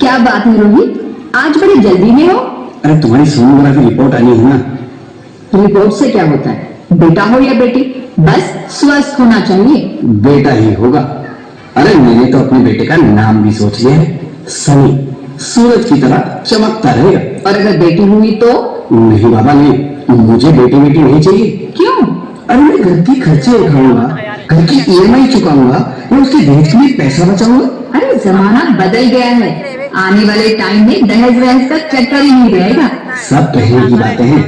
क्या बात है रोहित, आज बड़ी जल्दी में हो? अरे तुम्हारी सोनोग्राफी रिपोर्ट आनी है ना। रिपोर्ट से क्या होता है? बेटा हो या बेटी, बस स्वस्थ होना चाहिए। बेटा ही होगा। अरे मैंने तो अपने बेटे का नाम भी सोच लिया है, सनी। सूरज की तरह चमकता रहेगा। और अगर बेटी हुई तो? नहीं बाबा नहीं, मुझे बेटी बेटी नहीं चाहिए। क्यों? अरे मैं घर के खर्चे उठाऊंगा, घर की ईएमआई चुकाऊंगा, मैं उसके दहेज के लिए पैसा बचाऊंगा। अरे जमाना बदल गया है, आने वाले टाइम में दहेज वहेज का चक्कर ही नहीं रहेगा। सब कहने की बातें हैं,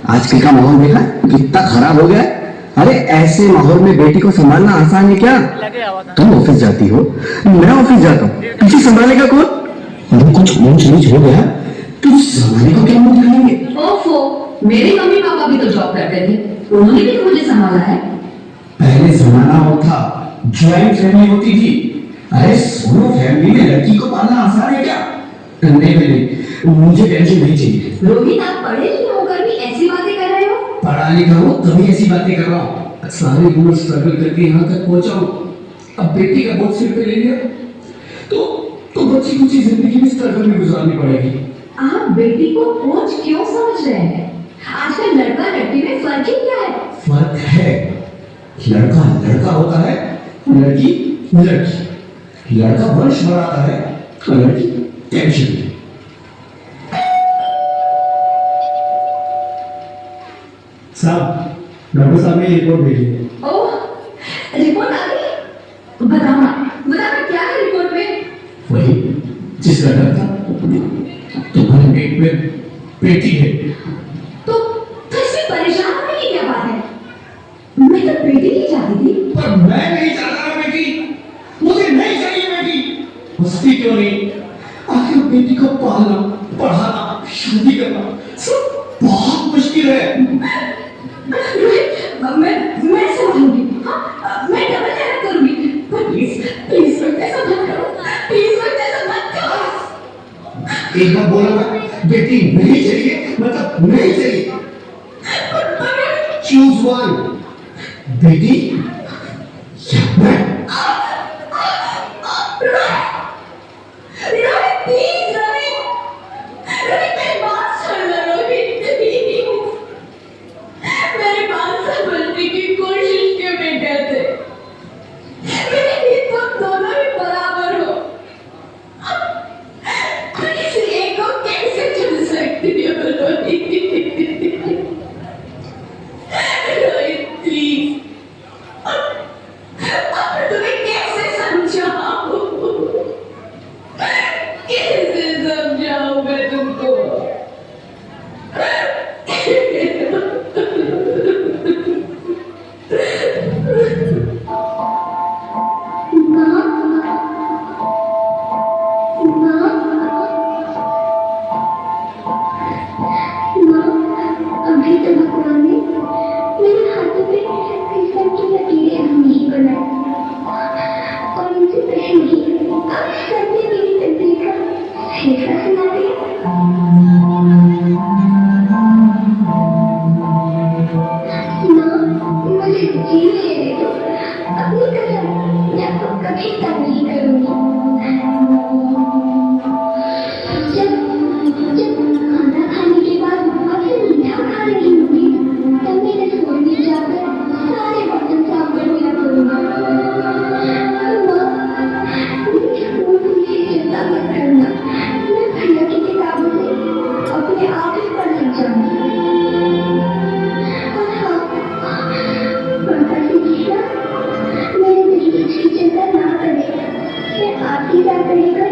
आजकल का माहौल देखा कितना खराब हो गया है। अरे ऐसे माहौल में बेटी को संभालना आसान है क्या? तुम ऑफिस जाती हो, मैं ऑफिस जाता हूँ, पीछे संभालेगा कौन? अगर कुछ ऊंच नीच हो गया तो जमाने को क्या मुंह दिखाएंगे? ओफो, मेरे मम्मी पापा भी तो जॉब करते थे, उन्होंने भी तो मुझे संभाला है। पहले जमाना और था, ज्वाइंट फैमिली होती थी। अरे सोनो फैमिली में लड़की को पालना आसान है क्या? नहीं, मुझे टेंशन नहीं चाहिए। रोहित, आप पढ़े लिखे होकर भी ऐसी बातें कर रहे हो? पढ़ा लिखा हूँ तभी ऐसी बातें कर रहा हूँ। सारी उम्र स्ट्रगल करके यहाँ तक पहुंचा हूँ, अब बेटी का बोझ सिर पे ले लिया तो बच्ची कुछ जिंदगी में स्ट्रगल में गुजारनी पड़ेगी। आप बेटी को बोझ क्यों समझ रहे हैं? आजकल लड़का लड़की में फर्क ही क्या है? फर्क है, लड़का लड़का होता है, लड़की लड़की। लड़का वंश बढ़ाता है, लड़की टेंशन। साहब, डॉक्टर साहब ने रिपोर्ट भेजी है। ओह, रिपोर्ट आ गई? बताना क्या है रिपोर्ट में? वही जिसका डर था, तुम्हारे पेट में बेटी है। तो इसमें परेशान होने की क्या बात है? मैं तो बेटी ही चाहती थी। पर मैं नहीं चाहता बेटी, मुझे नहीं चाहिए बेटी। मस्ती क्यों नहीं? आखिर बेटी को पालना, पढ़ाना, शादी करना सब बहुत मुश्किल है। मैं समझूंगी, हाँ, मैं डबल मेहनत करूंगी, पर प्लीज ऐसा मत करो, प्लीज ऐसा मत करो। एक बार बोला ना, बेटी नहीं चाहिए मतलब नहीं चाहिए। चूज वन, बेटी या मैं। रोहित, प्लीज रोहित, मेरी बात सुन लो रोहित, प्लीज। मेरी बात समझने की कोशिश क्यों नहीं करते? मेरे लिए तुम दोनों ही बराबर हो, तो किसी एक को कैसे चुन सकती हो रोहित? रोहित प्लीज, अब तुम्हें कैसे समझाऊं? कैसे समझाऊं मैं तुमको? अभी तो भगवान ने मेरे हाथों पे फिसल की लकीरें नहीं बनाई और मुझे पहले ही अब सर में मेरी तकदीर का फैसला सुना दिया। माँ, मुझे जीने दे दो, अपनी कसम, मैं आपको कभी तंग नहीं करूंगी। जब खाना खाने के बाद अगर मीठा खा रही होगी तब मैं रसोई में जाकर सारे बर्तन साफ कर दिया करूंगा। स्कूल से चिंता मत करना, मैं भैया की किताबों से अपने आप ही पढ़ लग जाऊंगी। और हाँ, पापा से कहना मेरे दहेज की चिंता ना करें, मैं आपकी बात लेकर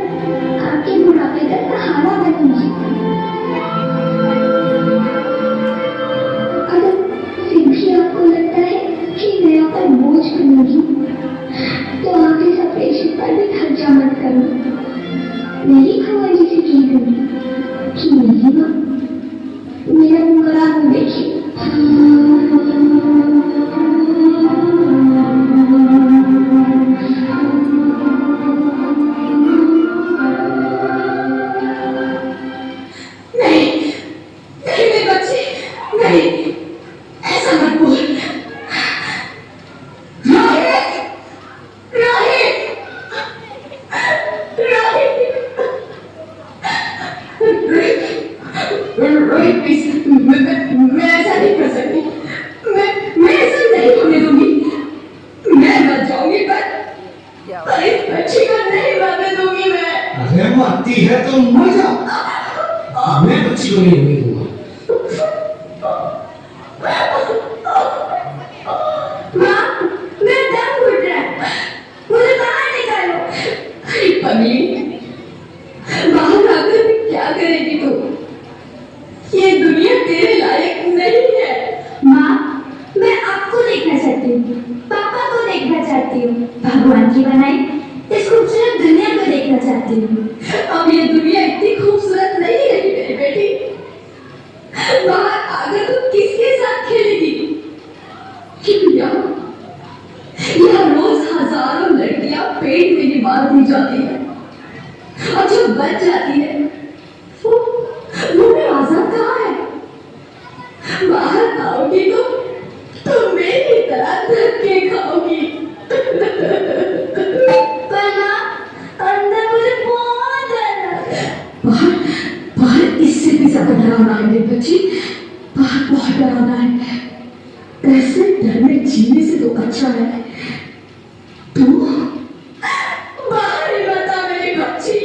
आपके बुढ़ापे का सहारा बनूंगी। अगर फिर भी आपको लगता है कि मैं आप पर बोझ बनूंगी तो आप इस ऑपरेशन पर भी खर्चा मत करो। मेरी खबर जिसे कह दूंगी कि मेरी माँ मेरा मरा हुआ देखिए। बच्ची को नहीं मरने दूंगी मैं। अरे मरती है तो मर जा, मैं बच्ची को नहीं होने दूंगा। माँ, मेरा दम घुट रहा है, मुझे बाहर निकालो। अरे पगली, बाहर आकर भी क्या करेगी तू? ये दुनिया तेरे लायक नहीं है। माँ, मैं आपको देखना चाहती हूँ, पापा को देखना चाहती हूँ, भगवान की बनाई इस खूबसूरत दुनिया को देखना चाहती हूँ। अब ये दुनिया इतनी खूबसूरत नहीं रही मेरी बेटी। बाहर आकर तू किसके साथ खेलेगी? यहाँ रोज हजारों लड़कियां पेट में ही मार दी जाती है, और जो बच जाती है वो भी आजाद कहाँ है? बाहर आओगी तो मेरी तरह धक्के खाओगी। पर माँ, अंदर मुझे बहुत डर लग रहा है। बाहर बाहर इससे भी ज्यादा डरावना है मेरी बच्ची, बाहर बहुत डरावना है। ऐसे डर में जीने से तो अच्छा है तू बाहर ही मत आ मेरी बच्ची,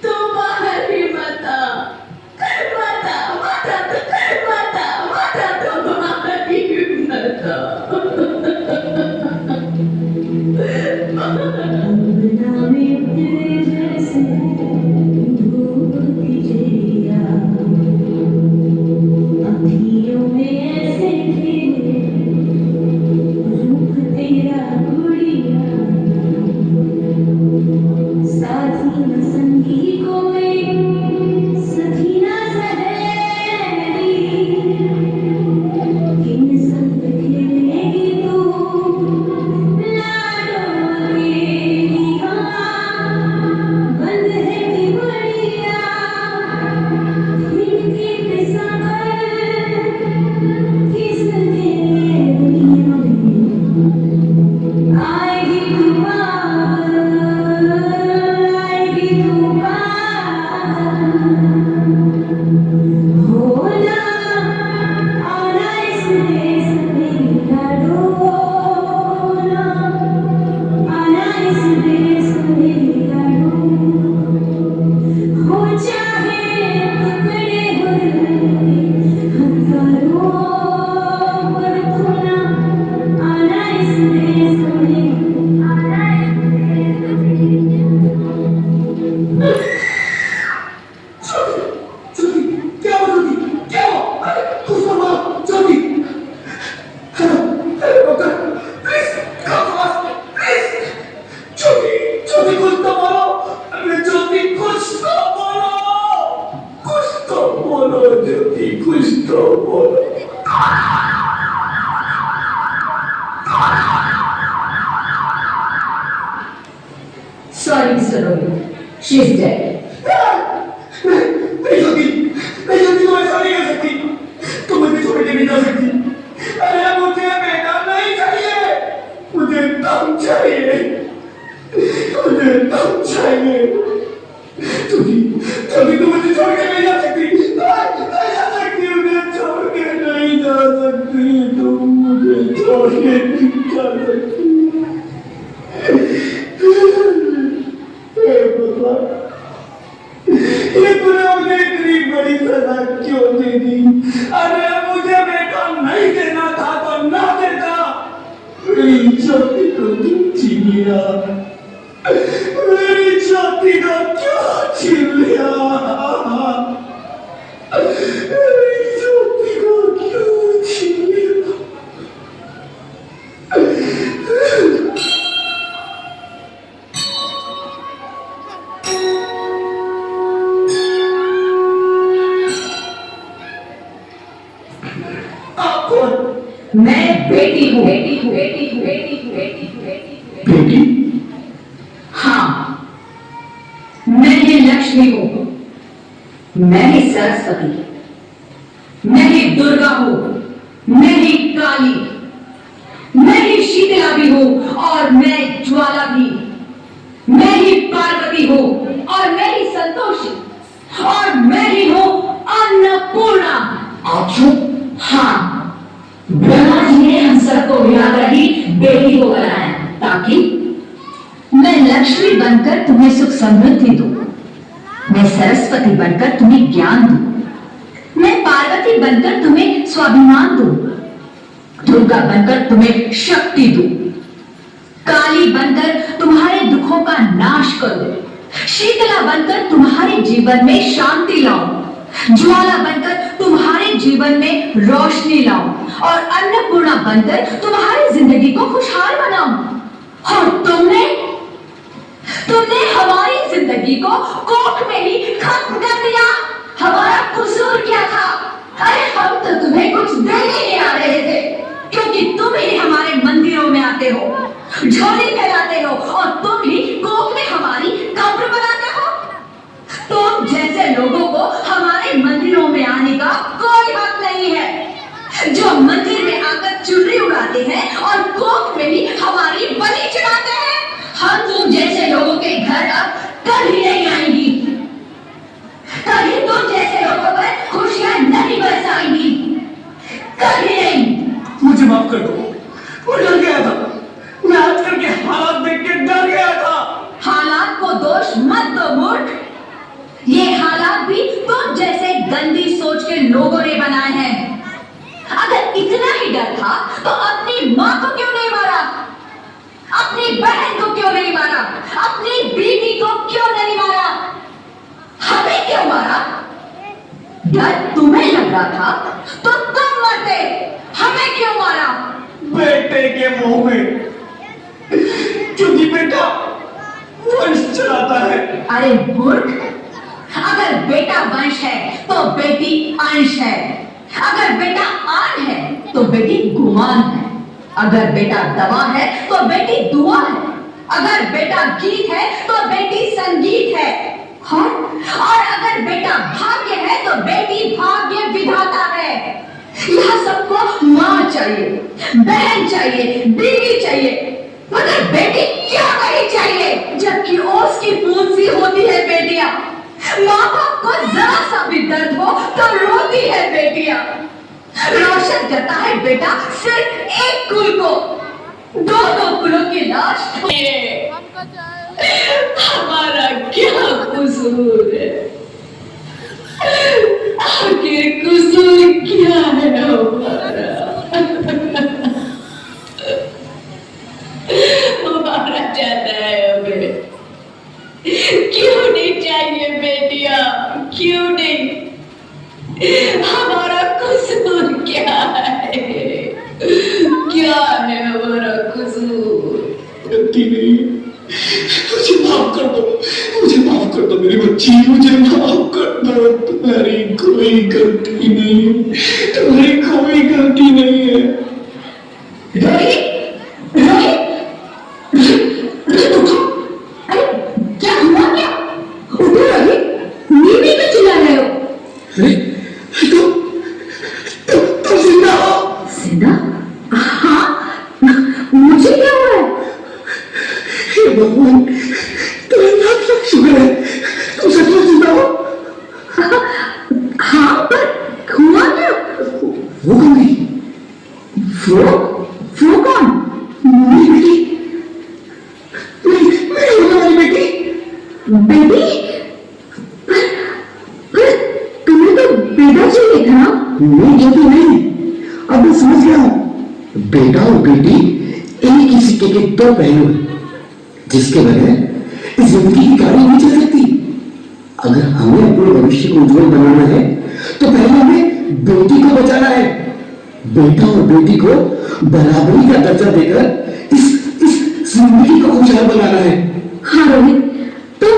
तू बाहर ही मत आ, मत आ, मत आ, मत आ, मत आ, तू बाहर ही मत आ। Sorry, Mr. Rohit. She's dead. नहीं होती तो ऐसा नहीं कर सकती, तुम मुझे छोड़ के नहीं जा सकती। अरे मुझे बेटा नहीं चाहिए, मुझे दम चाहिए, मुझे दम चाहिए। तुम मुझे छोड़ के नहीं जा सकती, नहीं जा सकती, मुझे छोड़ के नहीं जा सकती, तुम मुझे छोड़ के नहीं जा सकती। ये तूने मुझे इतनी बड़ी सजा क्यों दे दी? अरे मुझे बेटा नहीं देना था तो ना देता, मेरी छाती को क्यों छीन लिया? मेरी छाती को क्यों छीन लिया? मेरी छाती को क्यों छीन लिया? मैं बेटी हूँ। बेटी? हाँ, मैं ही लक्ष्मी हूँ, मैं ही सरस्वती, मैं ही दुर्गा हूँ, मैं ही काली, मैं ही शीतला भी हूँ और मैं ज्वाला भी, मैं ही पार्वती हूँ और मैं ही संतोषी, और मैं ही हूँ अन्नपूर्णा। अच्छा, हाँ, ब्रह्मा जी ने हम सबको मिलाकर ही बेटी को बनाया ताकि मैं लक्ष्मी बनकर तुम्हें सुख समृद्धि दूं, मैं सरस्वती बनकर तुम्हें ज्ञान दूं, मैं पार्वती बनकर तुम्हें स्वाभिमान दूं, दुर्गा बनकर तुम्हें शक्ति दूं, काली बनकर तुम्हारे दुखों का नाश करूं, शीतला बनकर तुम्हारे जीवन में शांति लाऊं, ज्वाला बनकर तुम्हारे जीवन में रोशनी लाऊं और अन्नपूर्णा बनकर तुम्हारी जिंदगी को खुशहाल बनाऊं। और तुमने हमारी जिंदगी को कोख में ही खत्म कर दिया। हमारा कसूर क्या था? अरे हम तो तुम्हें कुछ देने नहीं आ रहे थे, क्योंकि तुम ही हमारे मंदिरों में आते हो, झोली फैलाते हो और तुम ही कोख में हमारी कब्र बनाते हो। तुम जैसे लोगों को हमारे मंदिरों में आने का कोई हक नहीं है, जो मंदिर में आकर चुनरी उड़ाते हैं और कोख में ही हमारी बलि चढ़ाते हैं। हम तुम जैसे लोगों के घर अब कभी नहीं आएंगी, कभी तुम जैसे लोगों पर खुशियां नहीं बरसाएंगी, कभी नहीं। मुझे माफ कर दो, मैं डर गया था, मैं आजकल के हालात देख के डर गया था। हालात को दोष मत दो मूर्ख, ये हालात भी तुम जैसे गंदी सोच के लोगों ने बनाए हैं। अगर इतना ही डर था तो अपनी माँ को क्यों नहीं मारा, अपनी बहन को क्यों नहीं मारा, अपनी बीवी को क्यों नहीं मारा, हमें क्यों मारा? डर तुम्हें लग रहा था तो तुम मरते, हमें क्यों मारा? बेटे के मुंह में, क्योंकि बेटा वंश चलाता है। अरे मूर्ख, अगर बेटा वंश है तो बेटी अंश है, अगर बेटा आन है तो बेटी गुमान है, अगर बेटा दवा है तो बेटी दुआ है, अगर बेटा गीत है तो बेटी संगीत है, और अगर बेटा भाग्य है तो बेटी भाग्य विधाता है। यह सबको मां चाहिए, बहन चाहिए, बीवी चाहिए, मगर बेटी क्या नहीं चाहिए? जबकि ओस की बूंद सी होती है बेटियां, माँ बाप को जरा सा भी दर्द हो तो रोती है बेटियां। रोशन करता है बेटा सिर्फ एक कुल को, दो कुलों की लाश। हमारा क्या कसूर है? आखिर कसूर क्या है हमारा? हमारा जाता है हमें, क्यों नहीं चाहिए बेटियां, क्यों नहीं? हमारा कसूर क्या है? क्या है हमारा कसूर? गलती नहीं, मुझे माफ कर दो, मुझे माफ कर दो मेरी बच्ची, मुझे माफ कर दो। तुम्हारी कोई गलती नहीं है, तुम्हारी कोई गलती नहीं है। रोहित, रोहित, अरे क्या हुआ क्या? उठो रोहित, नींद में चिल्ला रहे हो? अरे तुम जिंदा हो? जिंदा? हाँ, मुझे क्या हुआ है? हे भगवान, तुम्हें लाख लाख शुक्र है, तुम सचमुच जिंदा हो। हाँ, पर हुआ क्या? वो कौन गई? वो कौन? मेरी बेटी, मेरी होने वाली बेटी। बेटी? पर तुम्हें तो बेटा चाहिए था ना? नहीं, जल्दी नहीं, अब मैं समझ गया हूँ। बेटा और बेटी एक ही सिक्के के दो पहलू हैं, जिसके बगैर इस जिंदगी की गाड़ी नहीं चल सकती। अगर हमें अपने भविष्य को उज्जवल बनाना है तो पहले हमें बेटी को बचाना है। बेटा और बेटी को बराबरी का दर्जा देकर इस जिंदगी को खुशहाल बनाना है। हाँ रोहित, तुम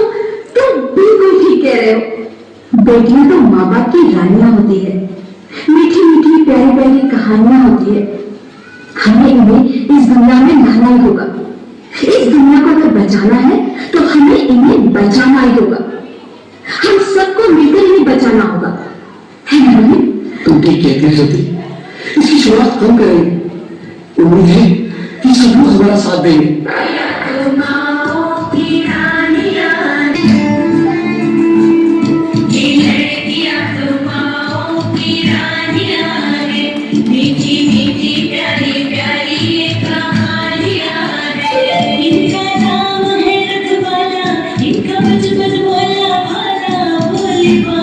बिल्कुल ठीक कह रहे हो। बेटियां तो माँ बाप की रानियां होती है, मीठी मीठी प्यारी प्यारी कहानियां होती है। हमें इन्हें इस दुनिया में लाना ही होगा। इस दुनिया को अगर बचाना है तो हमें इन्हें बचाना ही होगा। हम सबको मिलकर इन्हें बचाना होगा, है ना रोहित? तुम ठीक कहती हो ज्योति, इसकी शुरुआत हम करेंगे। उम्मीद है कि सब लोग हमारा साथ देंगे। इनका नाम है ये